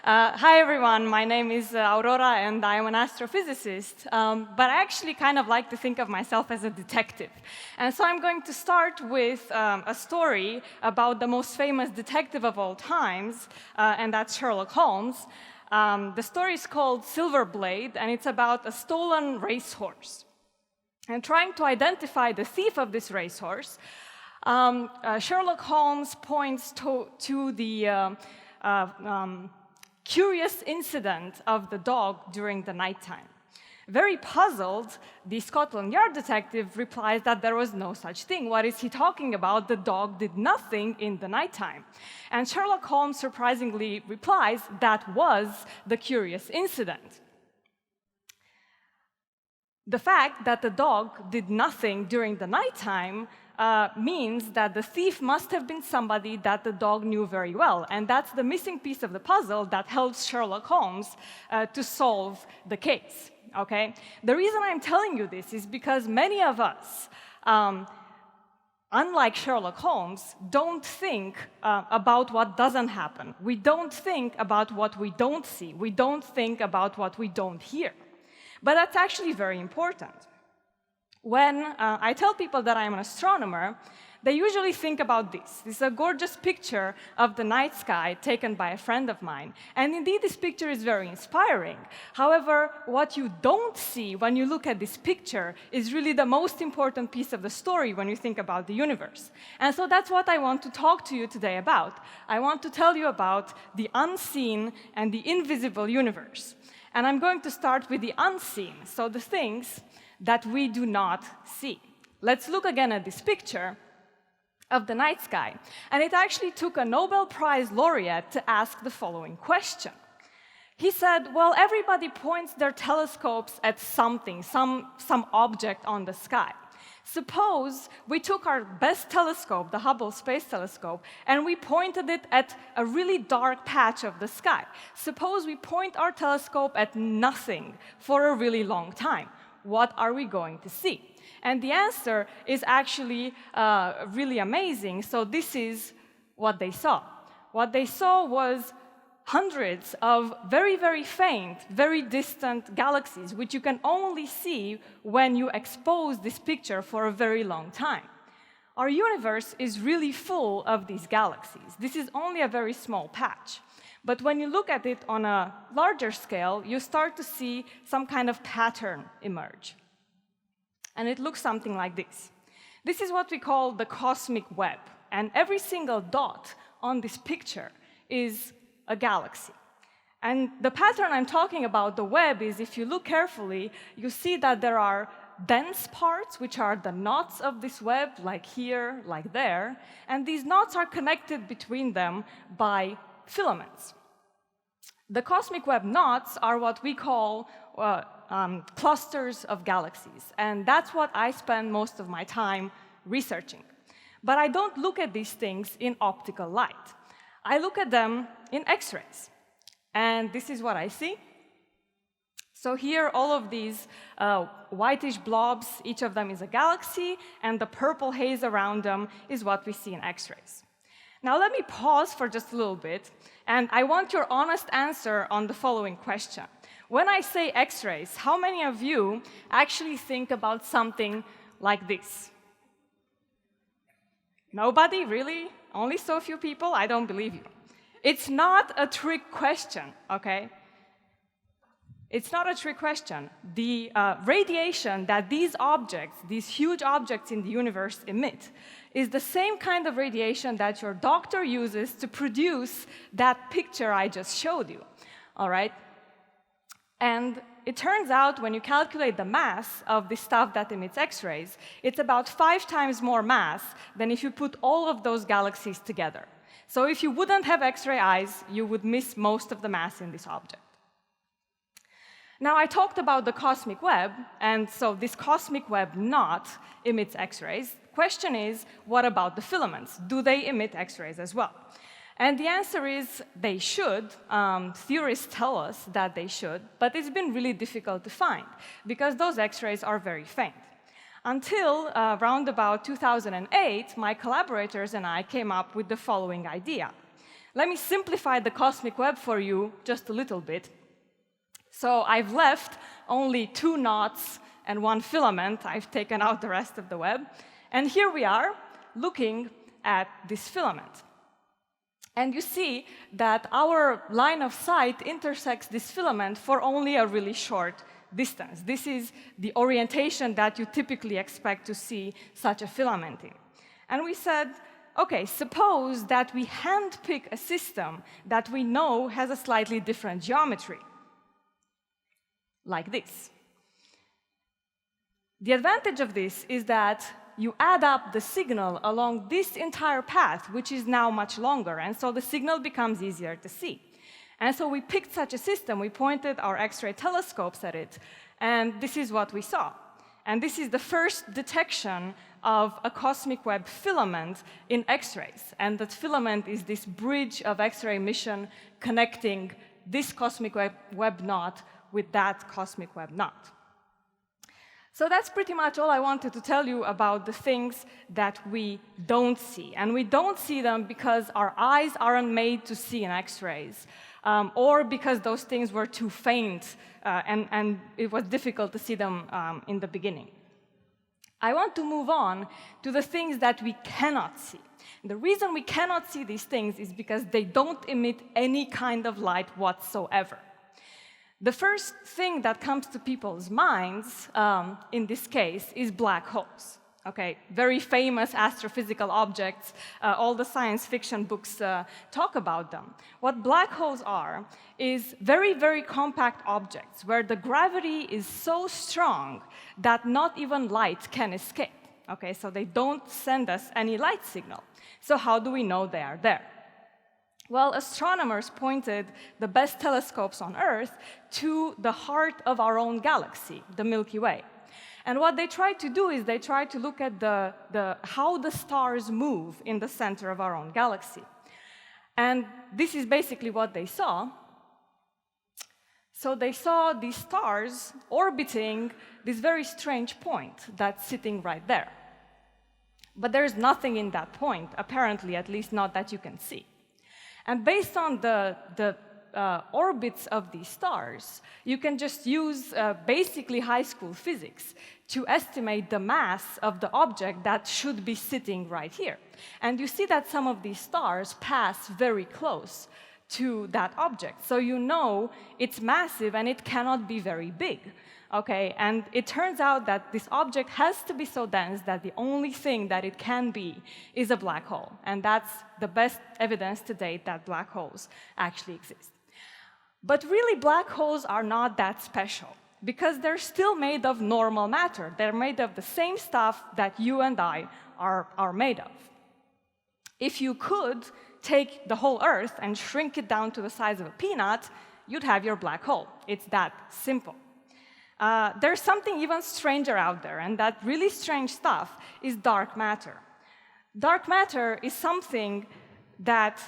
Hi, everyone. My name is Aurora, and I am an astrophysicist. But I actually kind of like to think of myself as a detective. And so I'm going to start with a story about the most famous detective of all times, and that's Sherlock Holmes. The story is called Silver Blade, and it's about a stolen racehorse. And trying to identify the thief of this racehorse, Sherlock Holmes points to the curious incident of the dog during the nighttime. Very puzzled, the Scotland Yard detective replies that there was no such thing. What is he talking about? The dog did nothing in the nighttime. And Sherlock Holmes surprisingly replies that was the curious incident. The fact that the dog did nothing during the nighttime means that the thief must have been somebody that the dog knew very well. And that's the missing piece of the puzzle that helps Sherlock Holmes to solve the case. Okay? The reason I'm telling you this is because many of us, unlike Sherlock Holmes, don't think about what doesn't happen. We don't think about what we don't see. We don't think about what we don't hear. But that's actually very important. When I tell people that I'm an astronomer, they usually think about this. This is a gorgeous picture of the night sky taken by a friend of mine. And indeed, this picture is very inspiring. However, what you don't see when you look at this picture is really the most important piece of the story when you think about the universe. And so that's what I want to talk to you today about. I want to tell you about the unseen and the invisible universe. And I'm going to start with the unseen, so the things that we do not see. Let's look again at this picture of the night sky. And it actually took a Nobel Prize laureate to ask the following question. He said, well, everybody points their telescopes at something, some object on the sky. Suppose we took our best telescope, the Hubble Space Telescope, and we pointed it at a really dark patch of the sky. Suppose we point our telescope at nothing for a really long time. What are we going to see? And the answer is actually really amazing. So this is what they saw. What they saw was hundreds of very, very faint, very distant galaxies, which you can only see when you expose this picture for a very long time. Our universe is really full of these galaxies. This is only a very small patch. But when you look at it on a larger scale, you start to see some kind of pattern emerge. And it looks something like this. This is what we call the cosmic web. And every single dot on this picture is a galaxy. And the pattern I'm talking about, the web, is if you look carefully, you see that there are dense parts, which are the knots of this web, like here, like there. And these knots are connected between them by filaments. The cosmic web knots are what we call clusters of galaxies. And that's what I spend most of my time researching. But I don't look at these things in optical light. I look at them in X-rays. And this is what I see. So here, all of these whitish blobs, each of them is a galaxy, and the purple haze around them is what we see in X-rays. Now, let me pause for just a little bit, and I want your honest answer on the following question. When I say X-rays, how many of you actually think about something like this? Nobody? Really? Only so few people? I don't believe you. It's not a trick question, okay? It's not a trick question. The radiation that these objects, these huge objects in the universe emit, is the same kind of radiation that your doctor uses to produce that picture I just showed you, all right? And it turns out when you calculate the mass of the stuff that emits X-rays, it's about 5 times more mass than if you put all of those galaxies together. So if you wouldn't have X-ray eyes, you would miss most of the mass in this object. Now, I talked about the cosmic web, and so this cosmic web knot emits X-rays. The question is, what about the filaments? Do they emit X-rays as well? And the answer is they should. Theorists tell us that they should, but it's been really difficult to find because those X-rays are very faint. Until around about 2008, my collaborators and I came up with the following idea. Let me simplify the cosmic web for you just a little bit. So I've left only 2 knots and 1 filament. I've taken out the rest of the web. And here we are looking at this filament. And you see that our line of sight intersects this filament for only a really short distance. This is the orientation that you typically expect to see such a filament in. And we said, okay, suppose that we handpick a system that we know has a slightly different geometry, like this. The advantage of this is that you add up the signal along this entire path, which is now much longer, and so the signal becomes easier to see. And so we picked such a system, we pointed our X-ray telescopes at it, and this is what we saw. And this is the first detection of a cosmic web filament in X-rays. And that filament is this bridge of X-ray emission connecting this cosmic web knot with that cosmic web knot. So that's pretty much all I wanted to tell you about the things that we don't see. And we don't see them because our eyes aren't made to see in X-rays, or because those things were too faint and it was difficult to see them in the beginning. I want to move on to the things that we cannot see. The reason we cannot see these things is because they don't emit any kind of light whatsoever. The first thing that comes to people's minds, in this case, is black holes. Okay, very famous astrophysical objects. All the science fiction books talk about them. What black holes are is very, very compact objects where the gravity is so strong that not even light can escape. Okay, so they don't send us any light signal. So how do we know they are there? Well, astronomers pointed the best telescopes on Earth to the heart of our own galaxy, the Milky Way. And what they tried to do is they tried to look at how the stars move in the center of our own galaxy. And this is basically what they saw. So they saw these stars orbiting this very strange point that's sitting right there. But there's nothing in that point, apparently, at least not that you can see. And based on the orbits of these stars, you can just use basically high school physics to estimate the mass of the object that should be sitting right here. And you see that some of these stars pass very close to that object. So you know it's massive and it cannot be very big. Okay, and it turns out that this object has to be so dense that the only thing that it can be is a black hole. And that's the best evidence to date that black holes actually exist. But really, black holes are not that special because they're still made of normal matter. They're made of the same stuff that you and I are made of. If you could take the whole Earth and shrink it down to the size of a peanut, you'd have your black hole. It's that simple. There's something even stranger out there, and that really strange stuff is dark matter. Dark matter is something that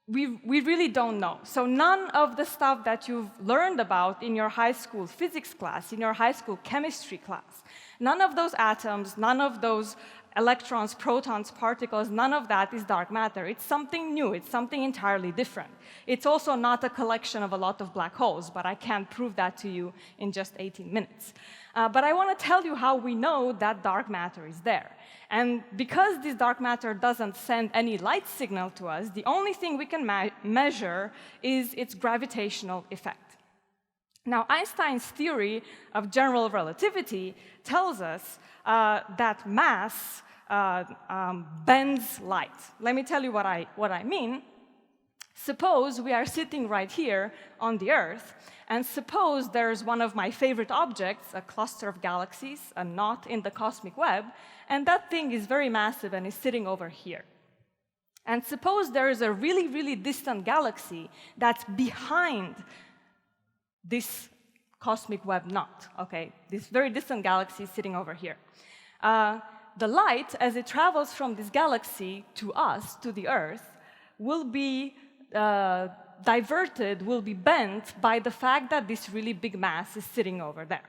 we really don't know. So none of the stuff that you've learned about in your high school physics class, in your high school chemistry class, none of those atoms, none of those electrons, protons, particles, none of that is dark matter. It's something new. It's something entirely different. It's also not a collection of a lot of black holes, but I can't prove that to you in just 18 minutes. But I want to tell you how we know that dark matter is there. And because this dark matter doesn't send any light signal to us, the only thing we can measure is its gravitational effect. Now, Einstein's theory of general relativity tells us that mass bends light. Let me tell you what I mean. Suppose we are sitting right here on the Earth, and suppose there's one of my favorite objects, a cluster of galaxies, a knot in the cosmic web, and that thing is very massive and is sitting over here. And suppose there is a really, really distant galaxy that's behind this cosmic web knot, okay? This very distant galaxy is sitting over here. The light, as it travels from this galaxy to us, to the Earth, will be diverted, will be bent by the fact that this really big mass is sitting over there.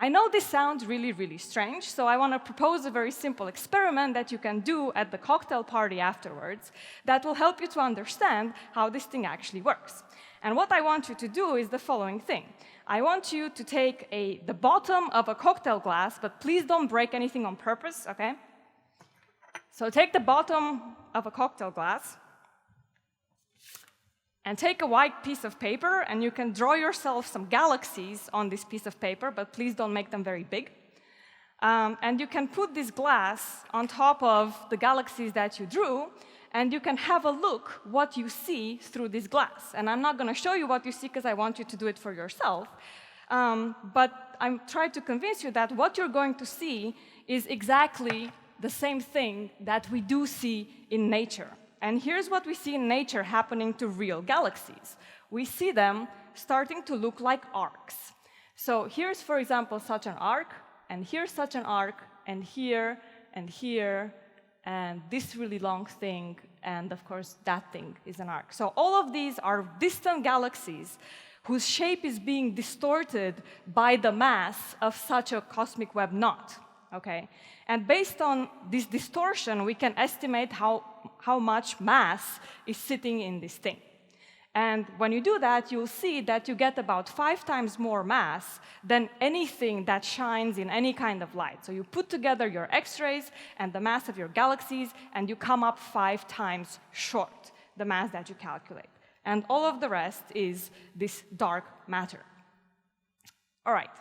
I know this sounds really, really strange, so I want to propose a very simple experiment that you can do at the cocktail party afterwards that will help you to understand how this thing actually works. And what I want you to do is the following thing. I want you to take the bottom of a cocktail glass, but please don't break anything on purpose, okay? So take the bottom of a cocktail glass, and take a white piece of paper, and you can draw yourself some galaxies on this piece of paper, but please don't make them very big. And you can put this glass on top of the galaxies that you drew, and you can have a look what you see through this glass. And I'm not going to show you what you see because I want you to do it for yourself. But I'm trying to convince you that what you're going to see is exactly the same thing that we do see in nature. And here's what we see in nature happening to real galaxies. We see them starting to look like arcs. So here's, for example, such an arc, and here's such an arc, and here, and here, and this really long thing, and of course, that thing is an arc. So all of these are distant galaxies whose shape is being distorted by the mass of such a cosmic web knot. Okay? And based on this distortion, we can estimate how much mass is sitting in this thing. And when you do that, you'll see that you get about 5 times more mass than anything that shines in any kind of light. So you put together your X-rays and the mass of your galaxies, and you come up 5 times short the mass that you calculate. And all of the rest is this dark matter. All right.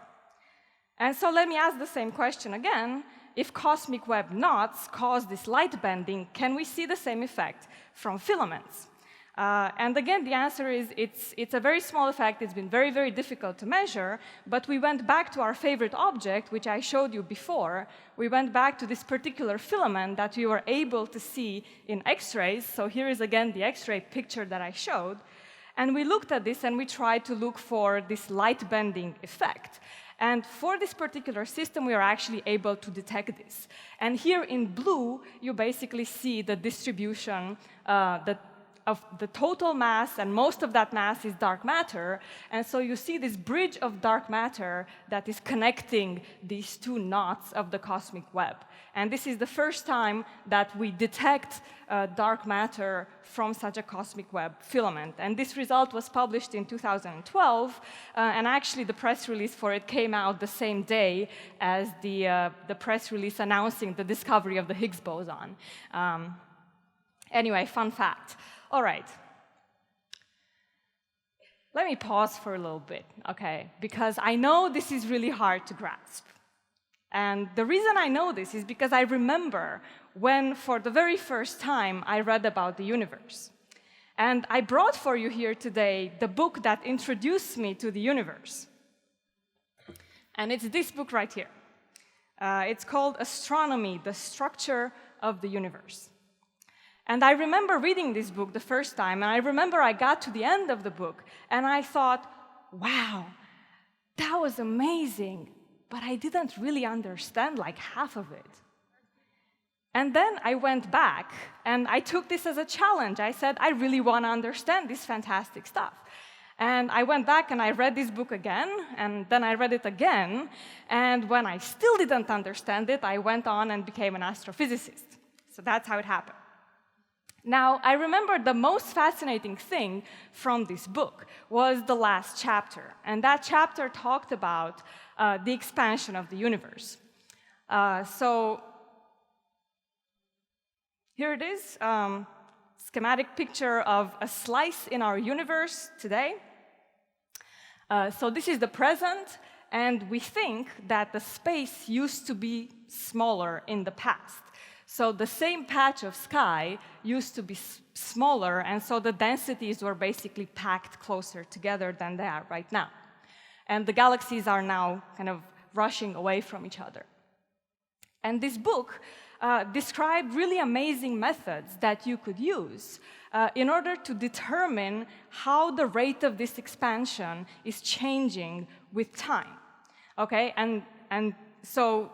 And so let me ask the same question again. If cosmic web knots cause this light bending, can we see the same effect from filaments? And again, the answer is it's a very small effect. It's been very, very difficult to measure. But we went back to our favorite object, which I showed you before. We went back to this particular filament that we were able to see in X-rays. So here is, again, the X-ray picture that I showed. And we looked at this, and we tried to look for this light bending effect. And for this particular system, we are actually able to detect this. And here in blue, you basically see the distribution of the total mass, and most of that mass is dark matter. And so you see this bridge of dark matter that is connecting these 2 knots of the cosmic web. And this is the first time that we detect dark matter from such a cosmic web filament. And this result was published in 2012, and actually the press release for it came out the same day as the press release announcing the discovery of the Higgs boson. Anyway, fun fact. All right. Let me pause for a little bit, okay? Because I know this is really hard to grasp. And the reason I know this is because I remember when, for the very first time, I read about the universe. And I brought for you here today the book that introduced me to the universe. And it's this book right here. It's called Astronomy, the Structure of the Universe. And I remember reading this book the first time, and I remember I got to the end of the book, and I thought, wow, that was amazing, but I didn't really understand like half of it. And then I went back, and I took this as a challenge. I said, I really want to understand this fantastic stuff. And I went back and I read this book again, and then I read it again, and when I still didn't understand it, I went on and became an astrophysicist. So that's how it happened. Now, I remember the most fascinating thing from this book was the last chapter. And that chapter talked about the expansion of the universe. So here it is, schematic picture of a slice in our universe today. So this is the present, and we think that the space used to be smaller in the past. So the same patch of sky used to be smaller, and so the densities were basically packed closer together than they are right now. And the galaxies are now kind of rushing away from each other. And this book described really amazing methods that you could use in order to determine how the rate of this expansion is changing with time. Okay? And so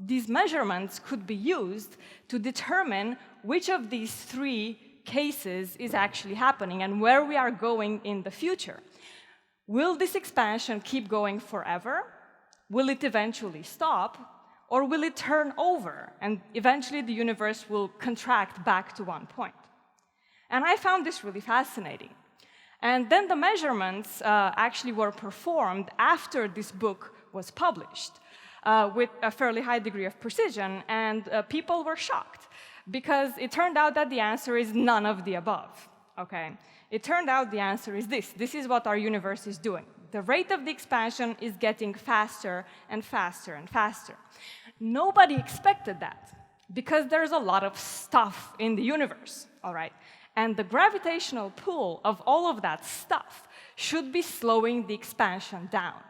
these measurements could be used to determine which of these 3 cases is actually happening and where we are going in the future. Will this expansion keep going forever? Will it eventually stop, or will it turn over, and eventually the universe will contract back to one point? And I found this really fascinating. And then the measurements actually were performed after this book was published with a fairly high degree of precision, and people were shocked because it turned out that the answer is none of the above, okay? It turned out the answer is this. This is what our universe is doing. The rate of the expansion is getting faster and faster and faster. Nobody expected that because there's a lot of stuff in the universe, all right? And the gravitational pull of all of that stuff should be slowing the expansion down.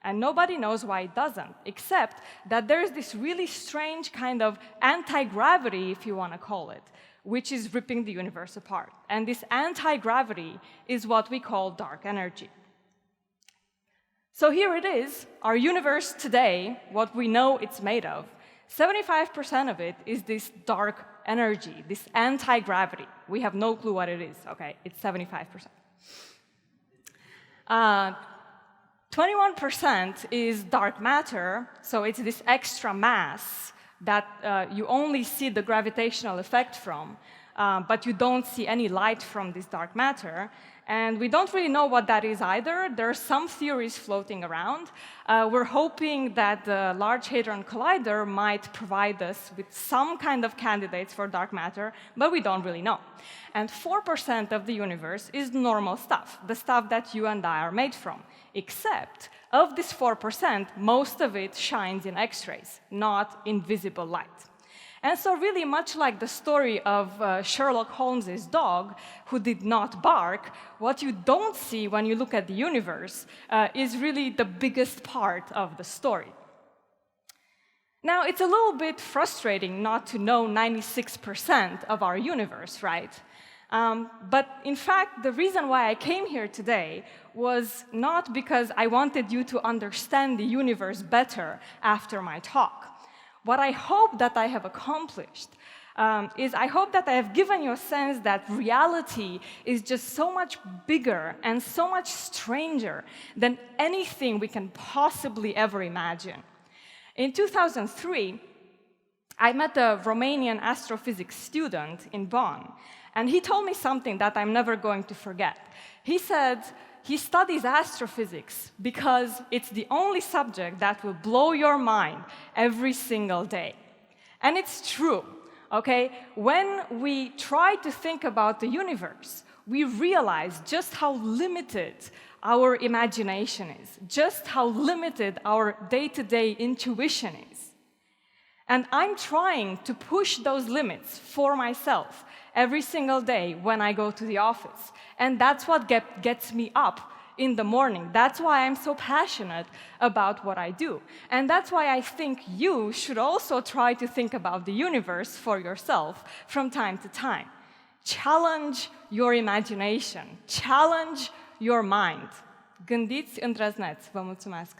And nobody knows why it doesn't, except that there's this really strange kind of anti-gravity, if you want to call it, which is ripping the universe apart. And this anti-gravity is what we call dark energy. So here it is, our universe today, what we know it's made of. 75% of it is this dark energy, this anti-gravity. We have no clue what it is, okay? It's 75%. 21% is dark matter, so it's this extra mass that you only see the gravitational effect from, but you don't see any light from this dark matter. And we don't really know what that is either. There are some theories floating around. We're hoping that the Large Hadron Collider might provide us with some kind of candidates for dark matter, but we don't really know. And 4% of the universe is normal stuff, the stuff that you and I are made from. Except, of this 4%, most of it shines in X-rays, not in visible light. And so really much like the story of Sherlock Holmes's dog who did not bark, what you don't see when you look at the universe is really the biggest part of the story. Now, it's a little bit frustrating not to know 96% of our universe, right? But in fact, the reason why I came here today was not because I wanted you to understand the universe better after my talk. What I hope that I have accomplished is I hope that I have given you a sense that reality is just so much bigger and so much stranger than anything we can possibly ever imagine. In 2003, I met a Romanian astrophysics student in Bonn, and he told me something that I'm never going to forget. He said he studies astrophysics because it's the only subject that will blow your mind every single day. And it's true, okay? When we try to think about the universe, we realize just how limited our imagination is, just how limited our day-to-day intuition is. And I'm trying to push those limits for myself every single day when I go to the office. And that's what gets me up in the morning. That's why I'm so passionate about what I do. And that's why I think you should also try to think about the universe for yourself from time to time. Challenge your imagination. Challenge your mind. Gândiți îndrăzneți. Vă mulțumesc.